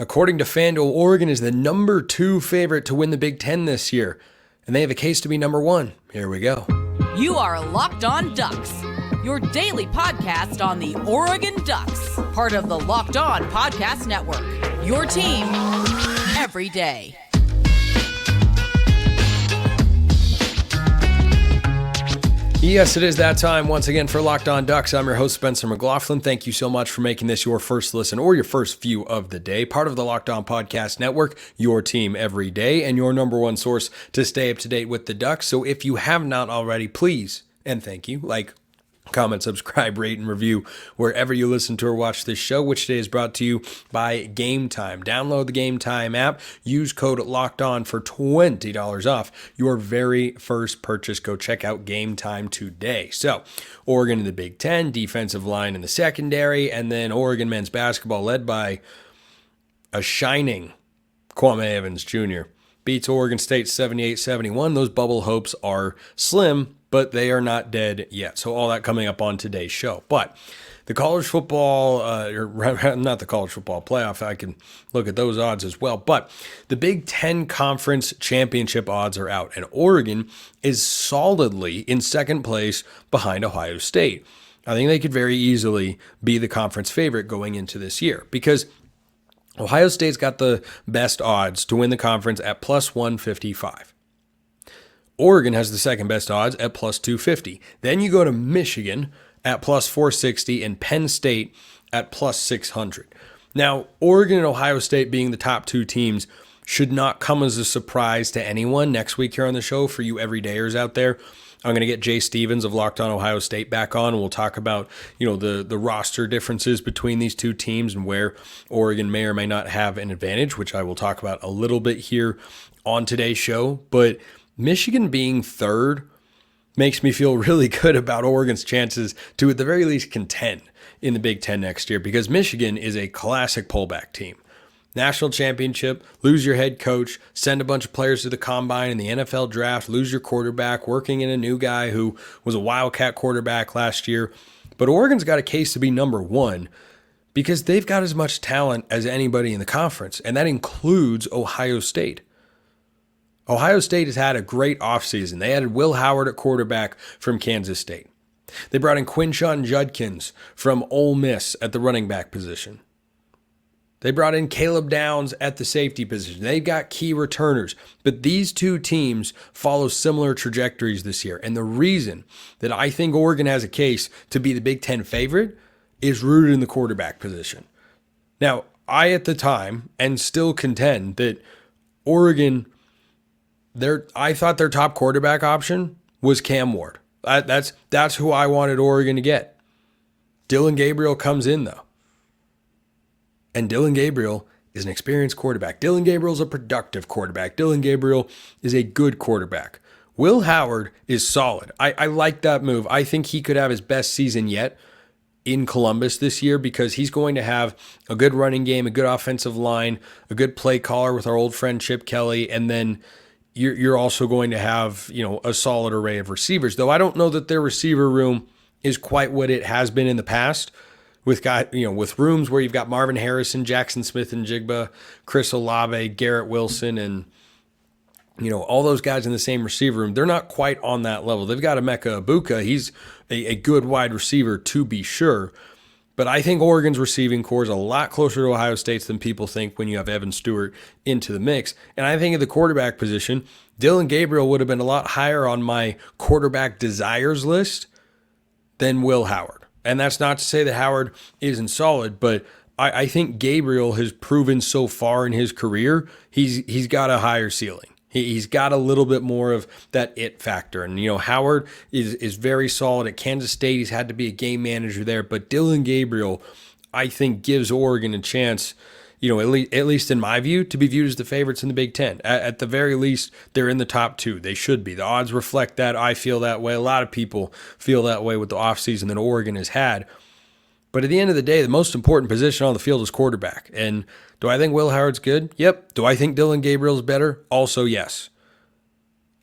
According to FanDuel, Oregon is the number 2 favorite to win the Big Ten this year, and they have a case to be number 1. Here we go. You are Locked On Ducks, your daily podcast on the Oregon Ducks, part of the Locked On Podcast Network, your team every day. Yes, it is that time once again for Locked On Ducks. I'm your host, Spencer McLaughlin. Thank you so much for making this your first listen or your first view of the day. Part of the Locked On Podcast Network, your team every day, and your number one source to stay up to date with the Ducks. So if you have not already, please and thank you, comment, subscribe, rate, and review wherever you listen to or watch this show, which today is brought to you by Game Time. Download the Game Time app. Use code LOCKEDON for $20 off your very first purchase. Go check out Game Time today. So, Oregon in the Big Ten, defensive line in the secondary, and then Oregon men's basketball led by a shining Kwame Evans Jr. beats Oregon State 78-71. Those bubble hopes are slim, but they are not dead yet. So all that coming up on today's show. But the college football, not the college football playoff, I can look at those odds as well. But the Big Ten Conference Championship odds are out, and Oregon is solidly in second place behind Ohio State. I think they could very easily be the conference favorite going into this year because Ohio State's got the best odds to win the conference at plus 155. Oregon has the second best odds at plus 250. Then you go to Michigan at plus 460 and Penn State at plus 600. Now, Oregon and Ohio State being the top two teams should not come as a surprise to anyone. Next week here on the show, for you everydayers out there, I'm going to get Jay Stevens of Locked On Ohio State back on. We'll talk about, the roster differences between these two teams and where Oregon may or may not have an advantage, which I will talk about a little bit here on today's show. But Michigan being third makes me feel really good about Oregon's chances to, at the very least, contend in the Big Ten next year because Michigan is a classic pullback team. National championship, lose your head coach, send a bunch of players to the combine and the NFL draft, lose your quarterback, working in a new guy who was a Wildcat quarterback last year. But Oregon's got a case to be number 1 because they've got as much talent as anybody in the conference, and that includes Ohio State. Ohio State has had a great offseason. They added Will Howard at quarterback from Kansas State. They brought in Quinshon Judkins from Ole Miss at the running back position. They brought in Caleb Downs at the safety position. They've got key returners. But these two teams follow similar trajectories this year. And the reason that I think Oregon has a case to be the Big Ten favorite is rooted in the quarterback position. Now, I at the time, and still contend that Oregon, I thought their top quarterback option was Cam Ward. That's who I wanted Oregon to get. Dillon Gabriel comes in, though. And Dillon Gabriel is an experienced quarterback. Dillon Gabriel is a productive quarterback. Dillon Gabriel is a good quarterback. Will Howard is solid. I like that move. I think he could have his best season yet in Columbus this year because he's going to have a good running game, a good offensive line, a good play caller with our old friend Chip Kelly, and then you're also going to have, a solid array of receivers. Though I don't know that their receiver room is quite what it has been in the past. With rooms where you've got Marvin Harrison, Jackson Smith and Jigba, Chris Olave, Garrett Wilson, and all those guys in the same receiver room, they're not quite on that level. They've got Emeka Ibuka. He's a good wide receiver to be sure. But I think Oregon's receiving core is a lot closer to Ohio State's than people think when you have Evan Stewart into the mix. And I think at the quarterback position, Dillon Gabriel would have been a lot higher on my quarterback desires list than Will Howard. And that's not to say that Howard isn't solid, but I think Gabriel has proven so far in his career, he's got a higher ceiling. He's got a little bit more of that it factor. And, Howard is very solid at Kansas State. He's had to be a game manager there. But Dillon Gabriel, I think, gives Oregon a chance, at least in my view, to be viewed as the favorites in the Big Ten. At the very least, they're in the top 2. They should be. The odds reflect that. I feel that way. A lot of people feel that way with the offseason that Oregon has had. But at the end of the day, the most important position on the field is quarterback. And do I think Will Howard's good? Yep. Do I think Dillon Gabriel's better? Also, yes.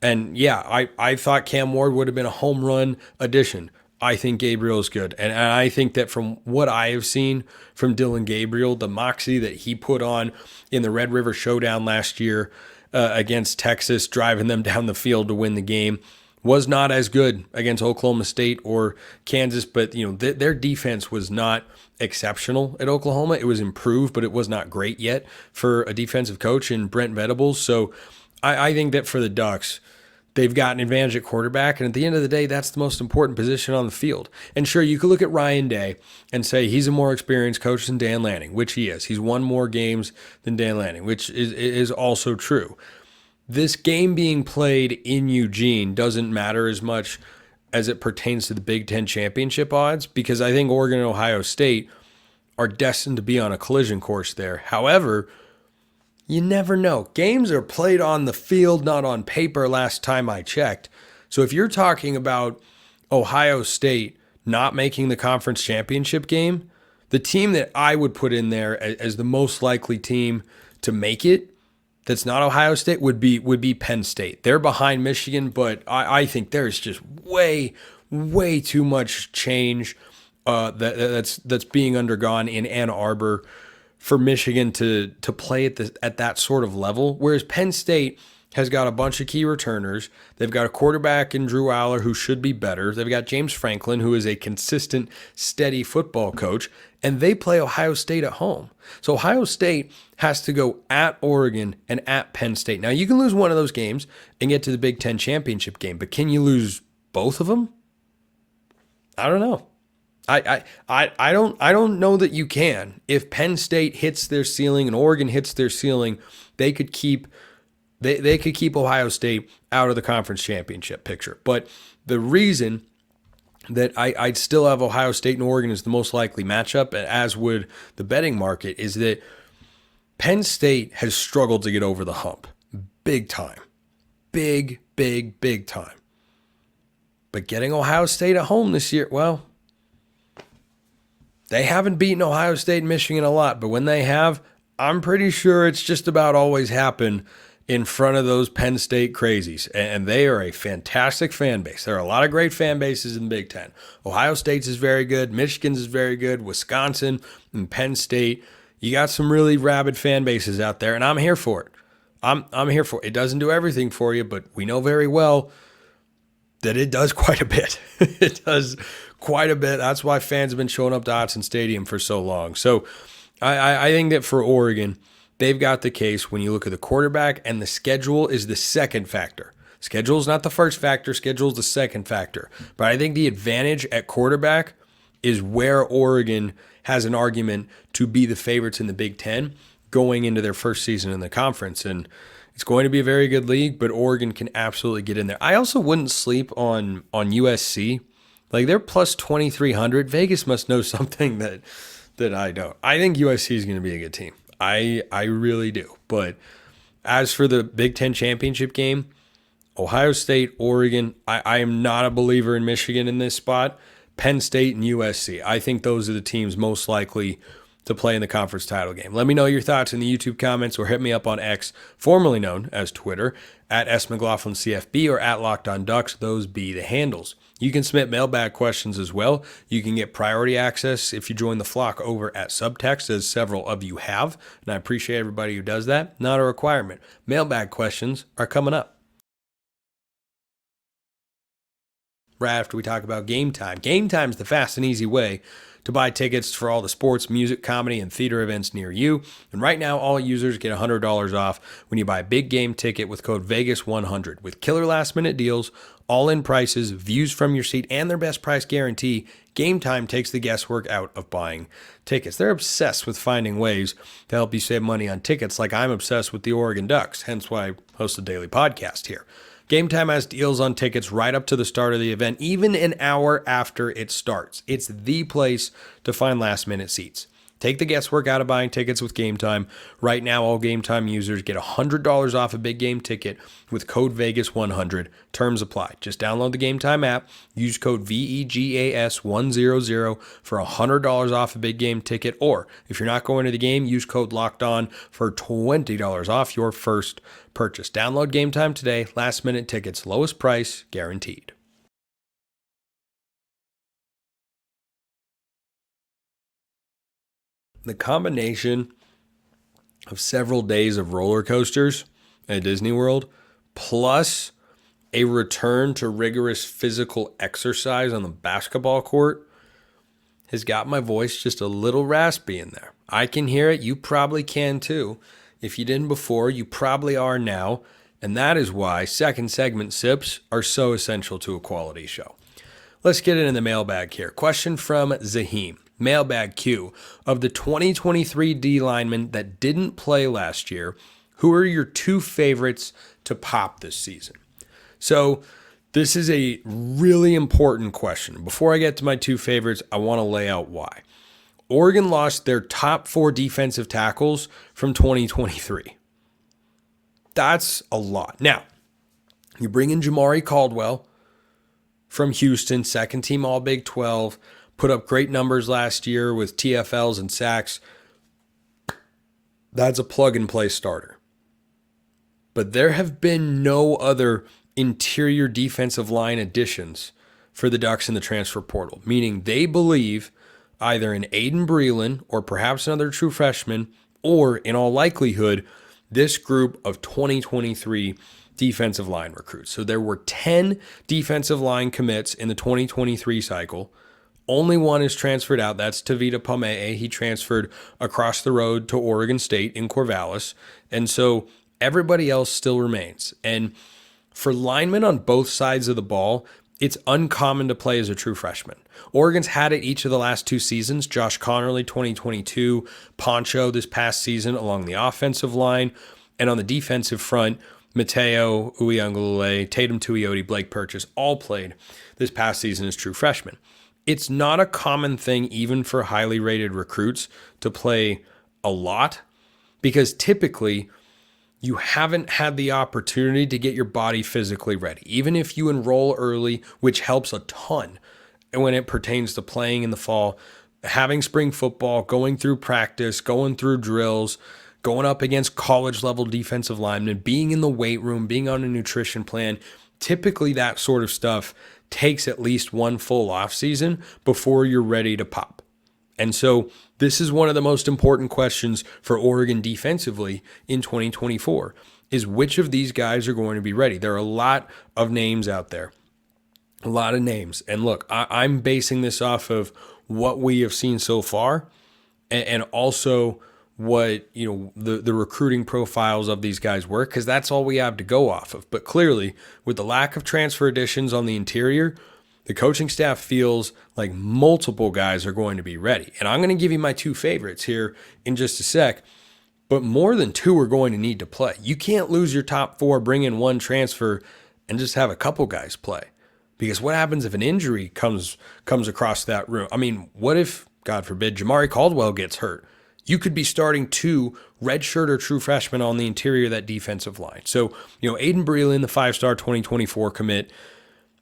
And yeah, I thought Cam Ward would have been a home run addition. I think Gabriel is good. And I think that from what I have seen from Dylan Gabriel, the moxie that he put on in the Red River Showdown last year against Texas, driving them down the field to win the game, was not as good against Oklahoma State or Kansas. But, their defense was not exceptional at Oklahoma. It was improved, but it was not great yet for a defensive coach in Brent Venables. So I think that for the Ducks, they've got an advantage at quarterback, and at the end of the day, that's the most important position on the field. And sure, you could look at Ryan Day and say he's a more experienced coach than Dan Lanning, which he is. He's won more games than Dan Lanning, which is also true. This game being played in Eugene doesn't matter as much as it pertains to the Big Ten championship odds, because I think Oregon and Ohio State are destined to be on a collision course there. However, you never know. Games are played on the field, not on paper, last time I checked. So if you're talking about Ohio State not making the conference championship game, the team that I would put in there as the most likely team to make it that's not Ohio State would be Penn State. They're behind Michigan, but I think there's just way too much change that's being undergone in Ann Arbor for Michigan to play at that sort of level, whereas Penn State has got a bunch of key returners. They've got a quarterback in Drew Aller who should be better. They've got James Franklin, who is a consistent, steady football coach, and they play Ohio State at home. So Ohio State has to go at Oregon and at Penn State. Now, you can lose one of those games and get to the Big Ten championship game, but can you lose both of them? I don't know. I don't know that you can. If Penn State hits their ceiling and Oregon hits their ceiling, they could keep Ohio State out of the conference championship picture. But the reason that I'd still have Ohio State and Oregon as the most likely matchup, as would the betting market, is that Penn State has struggled to get over the hump. Big time. Big time. But getting Ohio State at home this year, well, they haven't beaten Ohio State and Michigan a lot, but when they have, I'm pretty sure it's just about always happened in front of those Penn State crazies. And they are a fantastic fan base. There are a lot of great fan bases in the Big Ten. Ohio State's is very good. Michigan's is very good. Wisconsin and Penn State. You got some really rabid fan bases out there, and I'm here for it. I'm here for it. It doesn't do everything for you, but we know very well that it does quite a bit. It does quite a bit. That's why fans have been showing up to Autzen Stadium for so long. So I think that for Oregon, they've got the case when you look at the quarterback, and the schedule is the second factor. Schedule is not the first factor. Schedule is the second factor. But I think the advantage at quarterback is where Oregon has an argument to be the favorites in the Big Ten going into their first season in the conference. And it's going to be a very good league, but Oregon can absolutely get in there. I also wouldn't sleep on USC. Like, they're plus 2,300. Vegas must know something that I don't. I think USC is going to be a good team. I really do. But as for the Big Ten championship game, Ohio State, Oregon, I am not a believer in Michigan in this spot. Penn State and USC. I think those are the teams most likely to play in the conference title game. Let me know your thoughts in the YouTube comments, or hit me up on X, formerly known as Twitter, at @SMcLaughlinCFB or at LockedOnDucks. Those be the handles. You can submit mailbag questions as well. You can get priority access if you join the flock over at Subtext, as several of you have, and I appreciate everybody who does that. Not a requirement. Mailbag questions are coming up right after we talk about Game Time. Game Time is the fast and easy way to buy tickets for all the sports, music, comedy, and theater events near you. And right now, all users get $100 off when you buy a big game ticket with code VEGAS100. With killer last-minute deals, all-in prices, views from your seat, and their best price guarantee, Game Time takes the guesswork out of buying tickets. They're obsessed with finding ways to help you save money on tickets, like I'm obsessed with the Oregon Ducks, hence why I host a daily podcast here. Game Time has deals on tickets right up to the start of the event, even an hour after it starts. It's the place to find last-minute seats. Take the guesswork out of buying tickets with Game Time. Right now, all Game Time users get $100 off a big game ticket with code VEGAS100. Terms apply. Just download the Game Time app, use code VEGAS100 for $100 off a big game ticket, or if you're not going to the game, use code LOCKEDON for $20 off your first purchase. Download Game Time today. Last minute tickets, lowest price guaranteed. The combination of several days of roller coasters at Disney World, plus a return to rigorous physical exercise on the basketball court, has got my voice just a little raspy in there. I can hear it. You probably can too. If you didn't before, you probably are now. And that is why second segment sips are so essential to a quality show. Let's get into the mailbag here. Question from Zaheem. Mailbag Q. Of the 2023 D linemen that didn't play last year, who are your two favorites to pop this season? So this is a really important question. Before I get to my two favorites, I want to lay out why. Oregon lost their top 4 defensive tackles from 2023. That's a lot. Now, you bring in Jamari Caldwell from Houston, second team All Big 12, put up great numbers last year with TFLs and sacks. That's a plug-and-play starter. But there have been no other interior defensive line additions for the Ducks in the transfer portal, meaning they believe either in Aiden Breland or perhaps another true freshman, or in all likelihood, this group of 2023 defensive line recruits. So there were 10 defensive line commits in the 2023 cycle. Only one is transferred out. That's Tavita Pamee. He transferred across the road to Oregon State in Corvallis. And so everybody else still remains. And for linemen on both sides of the ball, it's uncommon to play as a true freshman. Oregon's had it each of the last 2 seasons. Josh Connerly, 2022, Poncho this past season along the offensive line. And on the defensive front, Mateo Uiagalelei, Tatum Tuioti, Blake Purchase all played this past season as true freshmen. It's not a common thing even for highly rated recruits to play a lot, because typically you haven't had the opportunity to get your body physically ready. Even if you enroll early, which helps a ton when it pertains to playing in the fall, having spring football, going through practice, going through drills, going up against college level defensive linemen, being in the weight room, being on a nutrition plan, typically that sort of stuff takes at least one full off season before you're ready to pop. And so this is one of the most important questions for Oregon defensively in 2024, is which of these guys are going to be ready? There are a lot of names out there, a lot of names. And look, I'm basing this off of what we have seen so far, and also what, the recruiting profiles of these guys were, because that's all we have to go off of. But clearly, with the lack of transfer additions on the interior, the coaching staff feels like multiple guys are going to be ready. And I'm going to give you my two favorites here in just a sec, but more than 2 are going to need to play. You can't lose your top 4, bring in 1 transfer, and just have a couple guys play. Because what happens if an injury comes across that room? I mean, what if, God forbid, Jamari Caldwell gets hurt? You could be starting 2 redshirt or true freshmen on the interior of that defensive line. So, Aiden Breland, the 5-star 2024 commit,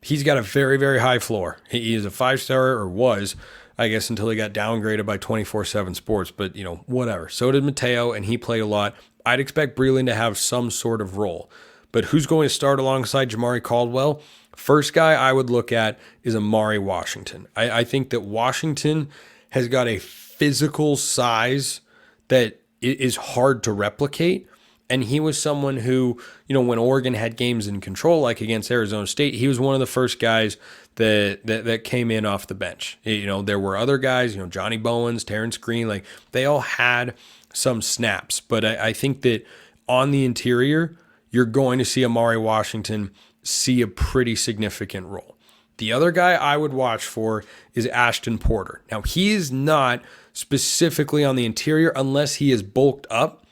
he's got a very, very high floor. He is a 5-star, or was, I guess, until he got downgraded by 24/7 Sports. But, whatever. So did Mateo, and he played a lot. I'd expect Breland to have some sort of role. But who's going to start alongside Jamari Caldwell? First guy I would look at is Amari Washington. I think that Washington has got a physical size that is hard to replicate. And he was someone who, when Oregon had games in control, like against Arizona State, he was one of the first guys that came in off the bench. There were other guys, Johnny Bowens, Terrence Green, they all had some snaps. But I think that on the interior, you're going to see Amari Washington see a pretty significant role. The other guy I would watch for is Ashton Porter. Now, he is not specifically on the interior unless he is bulked up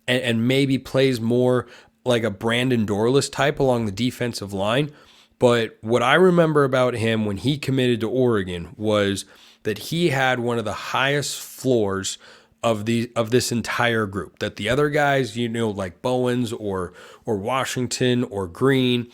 and maybe plays more like a Brandon Dorless type along the defensive line. But what I remember about him when he committed to Oregon was that he had one of the highest floors of this entire group. That the other guys, like Bowens or Washington or Green,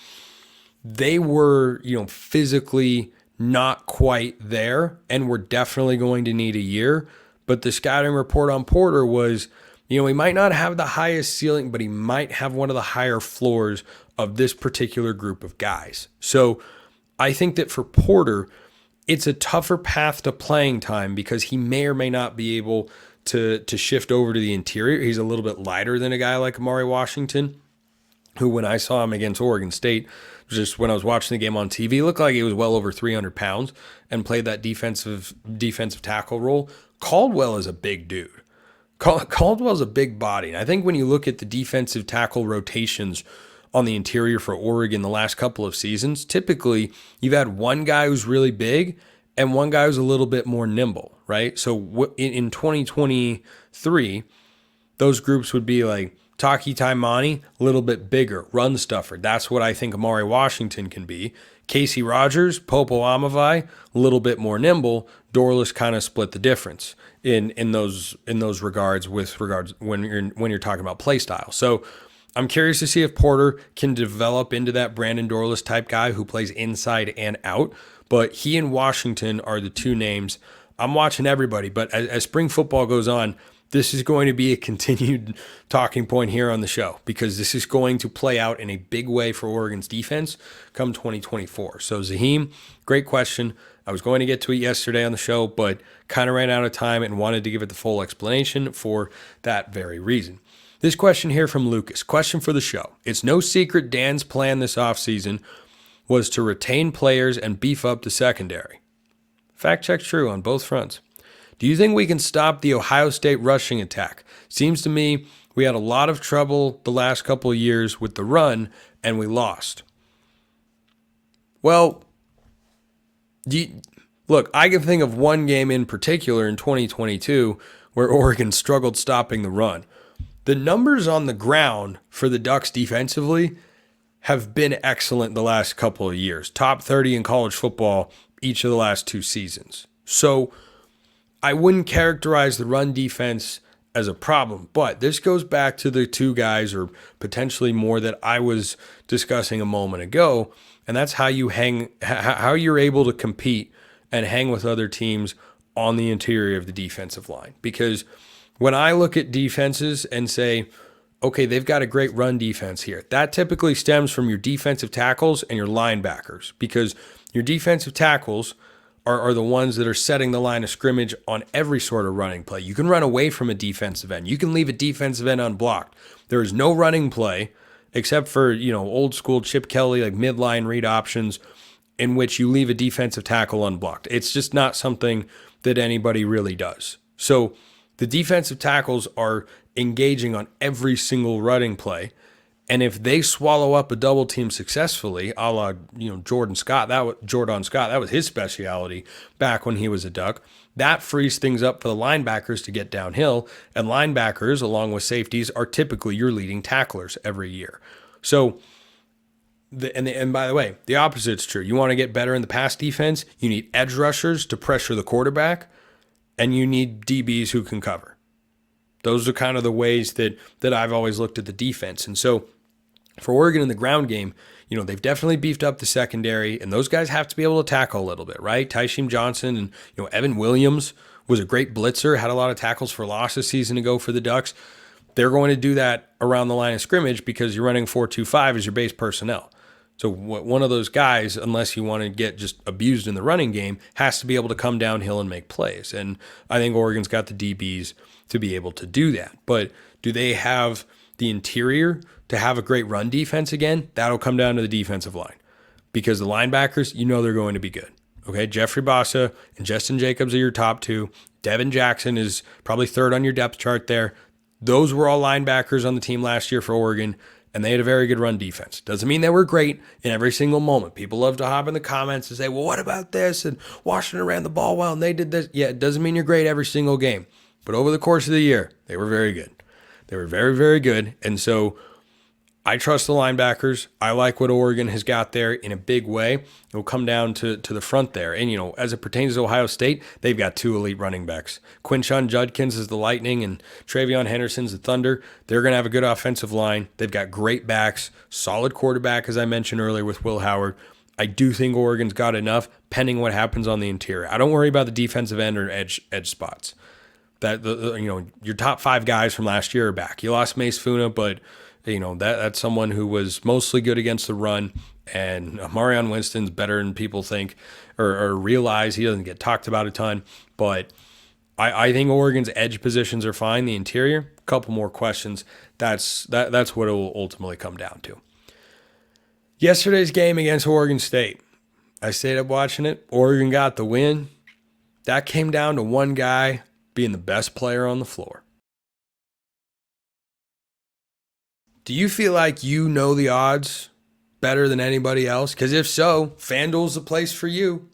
they were, physically not quite there and were definitely going to need a year. But the scouting report on Porter was, he might not have the highest ceiling, but he might have one of the higher floors of this particular group of guys. So I think that for Porter, it's a tougher path to playing time because he may or may not be able to shift over to the interior. He's a little bit lighter than a guy like Amari Washington, who when I saw him against Oregon State, just when I was watching the game on TV, looked like he was well over 300 pounds and played that defensive tackle role. Caldwell is a big dude. Caldwell's a big body. And I think when you look at the defensive tackle rotations on the interior for Oregon the last couple of seasons, typically you've had one guy who's really big and one guy who's a little bit more nimble, right? So in 2023, those groups would be like Taki Taimani, a little bit bigger, run stuffer. That's what I think Amari Washington can be. Casey Rogers, Popo Amavai, a little bit more nimble. Dorless kind of split the difference in those regards when you're talking about play style. So I'm curious to see if Porter can develop into that Brandon Dorless type guy who plays inside and out. But he and Washington are the two names. I'm watching everybody, but as spring football goes on, this is going to be a continued talking point here on the show because this is going to play out in a big way for Oregon's defense come 2024. So Zaheem, great question. I was going to get to it yesterday on the show, but kind of ran out of time and wanted to give it the full explanation for that very reason. This question here from Lucas, question for the show. It's no secret Dan's plan this offseason was to retain players and beef up the secondary. Fact check true on both fronts. Do you think we can stop the Ohio State rushing attack? Seems to me we had a lot of trouble the last couple of years with the run, and we lost. Well, look, I can think of one game in particular in 2022 where Oregon struggled stopping the run. The numbers on the ground for the Ducks defensively have been excellent the last couple of years. Top 30 in college football each of the last two seasons. So I wouldn't characterize the run defense as a problem, but this goes back to the two guys or potentially more that I was discussing a moment ago, and that's how you're able to compete and hang with other teams on the interior of the defensive line. Because when I look at defenses and say, okay, they've got a great run defense here, that typically stems from your defensive tackles and your linebackers, because your defensive tackles are the ones that are setting the line of scrimmage on every sort of running play. You can run away from a defensive end. You can leave a defensive end unblocked. There is no running play except for, old school Chip Kelly, like midline read options in which you leave a defensive tackle unblocked. It's just not something that anybody really does. So the defensive tackles are engaging on every single running play. And if they swallow up a double team successfully, a la Jordan Scott, that was his specialty back when he was a Duck. That frees things up for the linebackers to get downhill, and linebackers, along with safeties, are typically your leading tacklers every year. So, and by the way, the opposite's true. You want to get better in the pass defense, you need edge rushers to pressure the quarterback, and you need DBs who can cover. Those are kind of the ways that I've always looked at the defense, and so for Oregon in the ground game, they've definitely beefed up the secondary, and those guys have to be able to tackle a little bit, right? Tysheem Johnson and Evan Williams was a great blitzer, had a lot of tackles for loss a season ago for the Ducks. They're going to do that around the line of scrimmage because you're running 4-2-5 as your base personnel. So one of those guys, unless you want to get just abused in the running game, has to be able to come downhill and make plays. And I think Oregon's got the DBs to be able to do that. But do they have the interior to have a great run defense again? That'll come down to the defensive line, because the linebackers, they're going to be good. Okay, Jeffrey Bassa and Justin Jacobs are your top two. Devin Jackson is probably third on your depth chart there. Those were all linebackers on the team last year for Oregon, and they had a very good run defense. Doesn't mean they were great in every single moment. People love to hop in the comments and say, well, what about this? And Washington ran the ball well, and they did this. Yeah, it doesn't mean you're great every single game. But over the course of the year, they were very good. They were very, very good. And so I trust the linebackers. I like what Oregon has got there in a big way. It will come down to the front there. And, as it pertains to Ohio State, they've got two elite running backs. Quinshon Judkins is the Lightning and Travion Henderson's the Thunder. They're going to have a good offensive line. They've got great backs, solid quarterback, as I mentioned earlier with Will Howard. I do think Oregon's got enough pending what happens on the interior. I don't worry about the defensive end or edge spots. That your top five guys from last year are back. You lost Mace Funa, but that's someone who was mostly good against the run, and Marion Winston's better than people think or realize. He doesn't get talked about a ton, but I think Oregon's edge positions are fine. The interior, a couple more questions. That's what it will ultimately come down to. Yesterday's game against Oregon State, I stayed up watching it. Oregon got the win. That came down to one guy being the best player on the floor. Do you feel like you know the odds better than anybody else? Because if so, FanDuel's the place for you.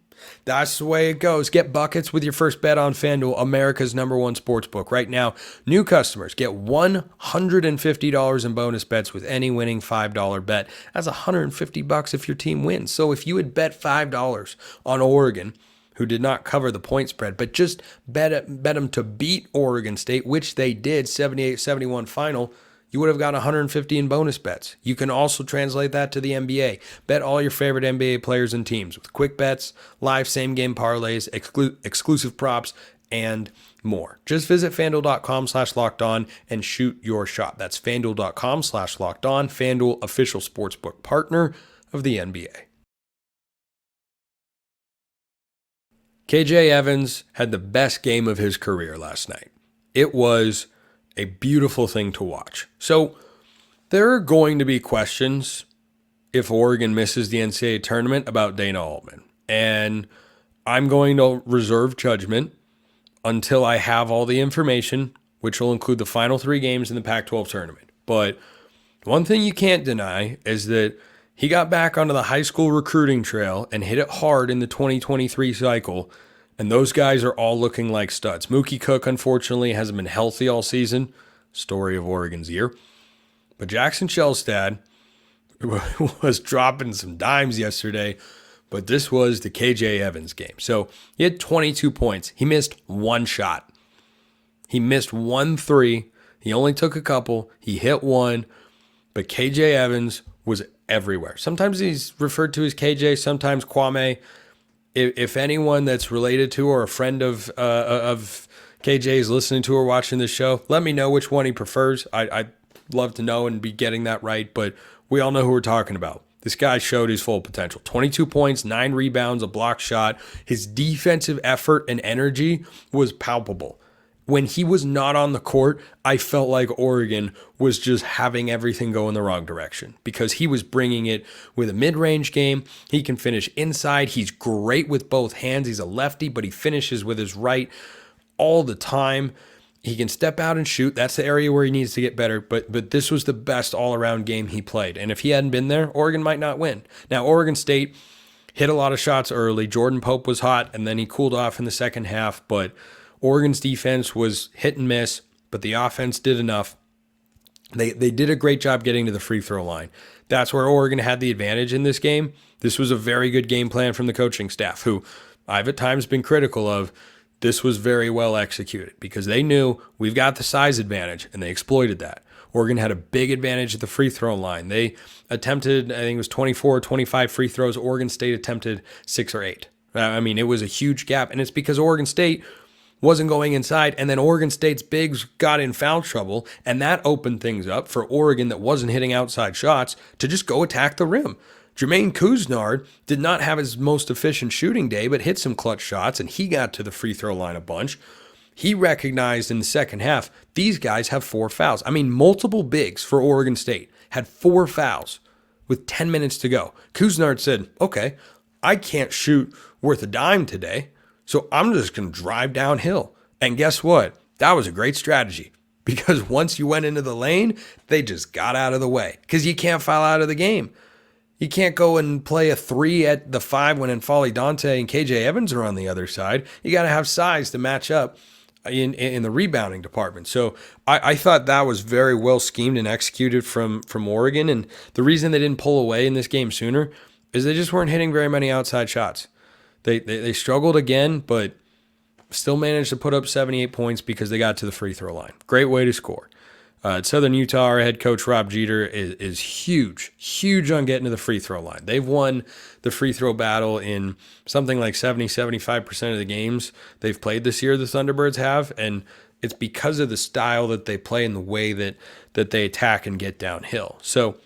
That's the way it goes. Get buckets with your first bet on FanDuel, America's #1 sportsbook. Right now, new customers get $150 in bonus bets with any winning $5 bet. That's $150 if your team wins. So if you had bet $5 on Oregon, who did not cover the point spread, but just bet them to beat Oregon State, which they did, 78-71 final, you would have got 150 in bonus bets. You can also translate that to the NBA. Bet all your favorite NBA players and teams with quick bets, live same-game parlays, exclusive props, and more. Just visit FanDuel.com/lockedon and shoot your shot. That's FanDuel.com/lockedon, FanDuel, official sportsbook partner of the NBA. KJ Evans had the best game of his career last night. It was a beautiful thing to watch. So there are going to be questions if Oregon misses the NCAA tournament about Dana Altman. And I'm going to reserve judgment until I have all the information, which will include the final 3 games in the Pac-12 tournament. But one thing you can't deny is that he got back onto the high school recruiting trail and hit it hard in the 2023 cycle. And those guys are all looking like studs. Mookie Cook, unfortunately, hasn't been healthy all season. Story of Oregon's year. But Jackson Shelstad was dropping some dimes yesterday. But this was the KJ Evans game. So he had 22 points. He missed 1 shot. He missed 1 3. He only took a couple. He hit 1. But KJ Evans was everywhere. Sometimes he's referred to as KJ, sometimes Kwame. If anyone that's related to or a friend of KJ is listening to or watching this show, let me know which one he prefers. I'd love to know and be getting that right, but we all know who we're talking about. This guy showed his full potential. 22 points, 9 rebounds, a block shot. His defensive effort and energy was palpable. When he was not on the court, I felt like Oregon was just having everything go in the wrong direction because he was bringing it with a mid-range game. He can finish inside. He's great with both hands. He's a lefty, but he finishes with his right all the time. He can step out and shoot. That's the area where he needs to get better. But this was the best all-around game he played. And if he hadn't been there, Oregon might not win. Now, Oregon State hit a lot of shots early. Jordan Pope was hot, and then he cooled off in the second half, but Oregon's defense was hit and miss, but the offense did enough. They did a great job getting to the free throw line. That's where Oregon had the advantage in this game. This was a very good game plan from the coaching staff, who I've at times been critical of. This was very well executed because they knew we've got the size advantage, and they exploited that. Oregon had a big advantage at the free throw line. They attempted, I think it was 24 or 25 free throws. Oregon State attempted 6 or 8. I mean, it was a huge gap, and it's because Oregon State wasn't going inside, and then Oregon State's bigs got in foul trouble, and that opened things up for Oregon that wasn't hitting outside shots to just go attack the rim. Jermaine Couisnard did not have his most efficient shooting day, but hit some clutch shots, and he got to the free throw line a bunch. He recognized in the second half, these guys have 4 fouls. I mean, multiple bigs for Oregon State had 4 fouls with 10 minutes to go. Couisnard said, okay, I can't shoot worth a dime today, so I'm just going to drive downhill. And guess what? That was a great strategy because once you went into the lane, they just got out of the way because you can't foul out of the game. You can't go and play a 3 at the 5 when N'Faly Dante and KJ Evans are on the other side. You got to have size to match up in the rebounding department. So I thought that was very well schemed and executed from Oregon. And the reason they didn't pull away in this game sooner is they just weren't hitting very many outside shots. They struggled again, but still managed to put up 78 points because they got to the free throw line. Great way to score. At Southern Utah, our head coach, Rob Jeter, is huge on getting to the free throw line. They've won the free throw battle in something like 70-75% of the games they've played this year, the Thunderbirds have, and it's because of the style that they play and the way that they attack and get downhill. So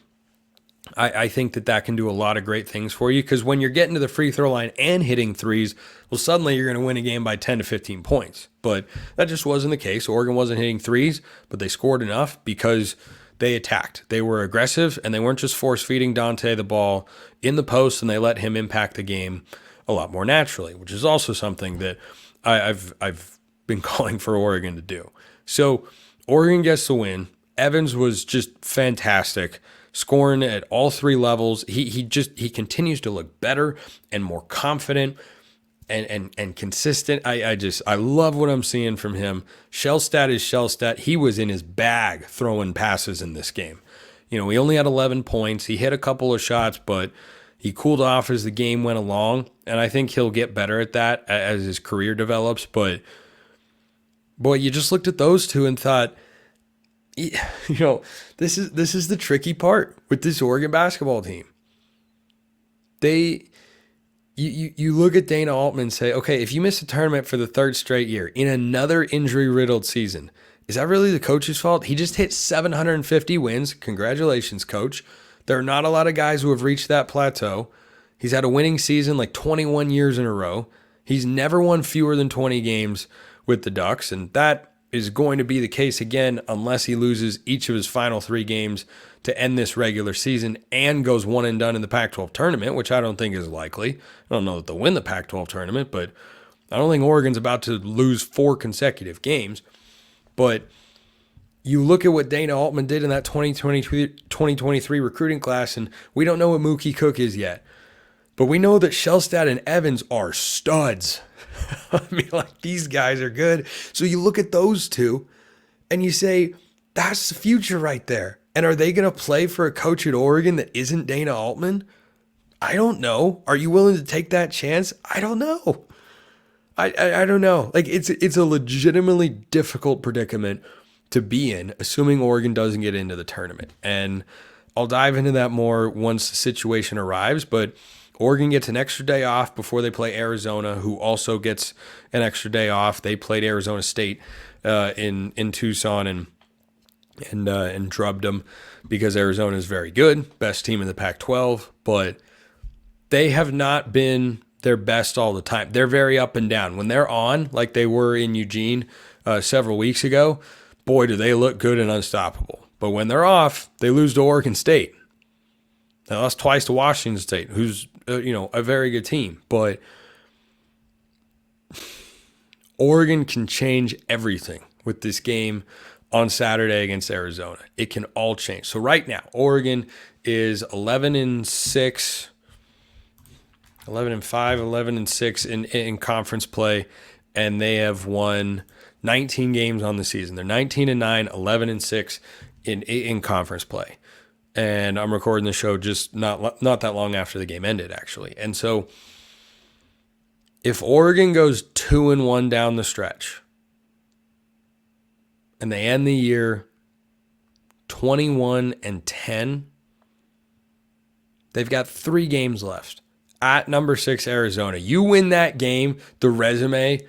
I think that can do a lot of great things for you, because when you're getting to the free throw line and hitting threes, well, suddenly you're going to win a game by 10 to 15 points. But that just wasn't the case. Oregon wasn't hitting threes, but they scored enough because they attacked. They were aggressive, and they weren't just force-feeding Dante the ball in the post, and they let him impact the game a lot more naturally, which is also something that I've been calling for Oregon to do. So Oregon gets the win. Evans was just fantastic, scoring at all three levels. He continues to look better and more confident and consistent. I love what I'm seeing from him. Shellstat is Shellstat. He was in his bag throwing passes in this game. He only had 11 points. He hit a couple of shots, but he cooled off as the game went along, and I think he'll get better at that as his career develops. But boy, you just looked at those two and thought, this is the tricky part with this Oregon basketball team. You look at Dana Altman and say, okay, if you miss a tournament for the third straight year in another injury-riddled season, is that really the coach's fault? He just hit 750 wins. Congratulations, coach. There are not a lot of guys who have reached that plateau. He's had a winning season like 21 years in a row. He's never won fewer than 20 games with the Ducks, and that is going to be the case again unless he loses each of his final 3 games to end this regular season and goes one and done in the Pac-12 tournament, which I don't think is likely. I don't know that they'll win the Pac-12 tournament, but I don't think Oregon's about to lose 4 consecutive games. But you look at what Dana Altman did in that 2023 recruiting class, and we don't know what Mookie Cook is yet. But we know that Shellstat and Evans are studs. I mean, these guys are good. So you look at those two and you say, that's the future right there. And are they going to play for a coach at Oregon that isn't Dana Altman? I don't know. Are you willing to take that chance? I don't know. I don't know. It's a legitimately difficult predicament to be in, assuming Oregon doesn't get into the tournament. And I'll dive into that more once the situation arrives, but Oregon gets an extra day off before they play Arizona, who also gets an extra day off. They played Arizona State in Tucson and drubbed them because Arizona is very good, best team in the Pac-12, but they have not been their best all the time. They're very up and down. When they're on, like they were in Eugene several weeks ago, boy, do they look good and unstoppable. But when they're off, they lose to Oregon State. They lost twice to Washington State, who's a very good team. But Oregon can change everything with this game on Saturday against Arizona. It can all change. So right now, Oregon is 11-6, 11-5, 11-6 in conference play, and they have won 19 games on the season. They're 19-9, 11-6 in conference play. And I'm recording the show just not that long after the game ended, actually. And so if Oregon goes 2-1 down the stretch and they end the year 21-10, they've got 3 games left at number 6 Arizona. You win that game, the resume,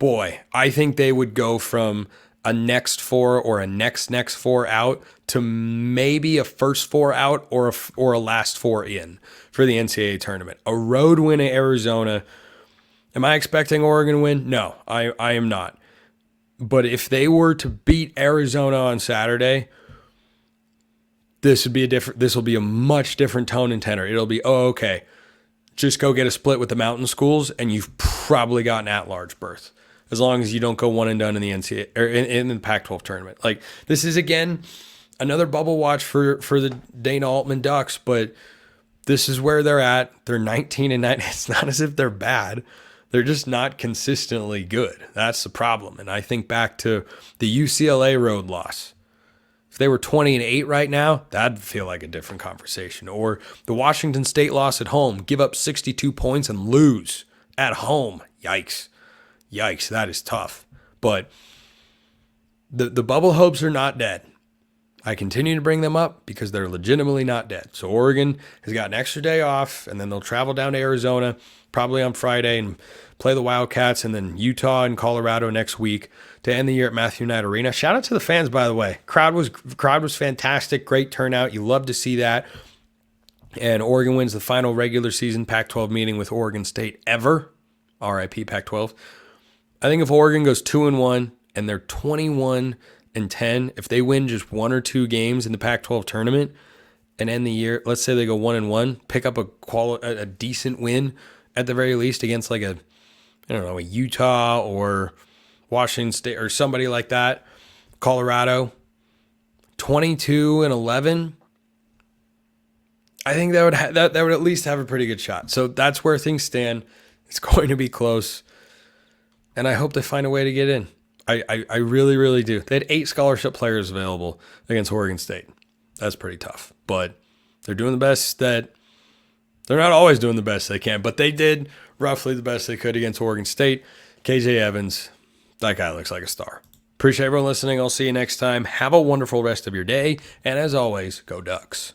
boy, I think they would go from a next 4 or a next 4 out to maybe a first 4 out or a last 4 in for the NCAA tournament. A road win at Arizona. Am I expecting Oregon to win? No, I am not. But if they were to beat Arizona on Saturday, this will be a much different tone and tenor. It'll be, okay, just go get a split with the mountain schools and you've probably got an at-large berth, as long as you don't go one and done in the NCAA or in the Pac-12 tournament. This is again another bubble watch for the Dana Altman Ducks, but this is where they're at. They're 19-9. It's not as if they're bad. They're just not consistently good. That's the problem. And I think back to the UCLA road loss. If they were 20-8 right now, that'd feel like a different conversation. Or the Washington State loss at home, give up 62 points and lose at home. Yikes, that is tough. But the bubble hopes are not dead. I continue to bring them up because they're legitimately not dead. So Oregon has got an extra day off, and then they'll travel down to Arizona probably on Friday and play the Wildcats, and then Utah and Colorado next week to end the year at Matthew Knight Arena. Shout out to the fans, by the way. Crowd was fantastic. Great turnout. You love to see that. And Oregon wins the final regular season Pac-12 meeting with Oregon State ever. RIP Pac-12. I think if Oregon goes 2-1 and they're 21-10, if they win just 1 or 2 games in the Pac-12 tournament and end the year, let's say they go 1-1, pick up a decent win at the very least against like a Utah or Washington State or somebody like that, Colorado, 22-11. I think that would at least have a pretty good shot. So that's where things stand. It's going to be close, and I hope they find a way to get in. I really, really do. They had 8 scholarship players available against Oregon State. That's pretty tough, but they're doing the best that they're not always doing the best they can, but they did roughly the best they could against Oregon State. KJ Evans, that guy looks like a star. Appreciate everyone listening. I'll see you next time. Have a wonderful rest of your day, and as always, go Ducks.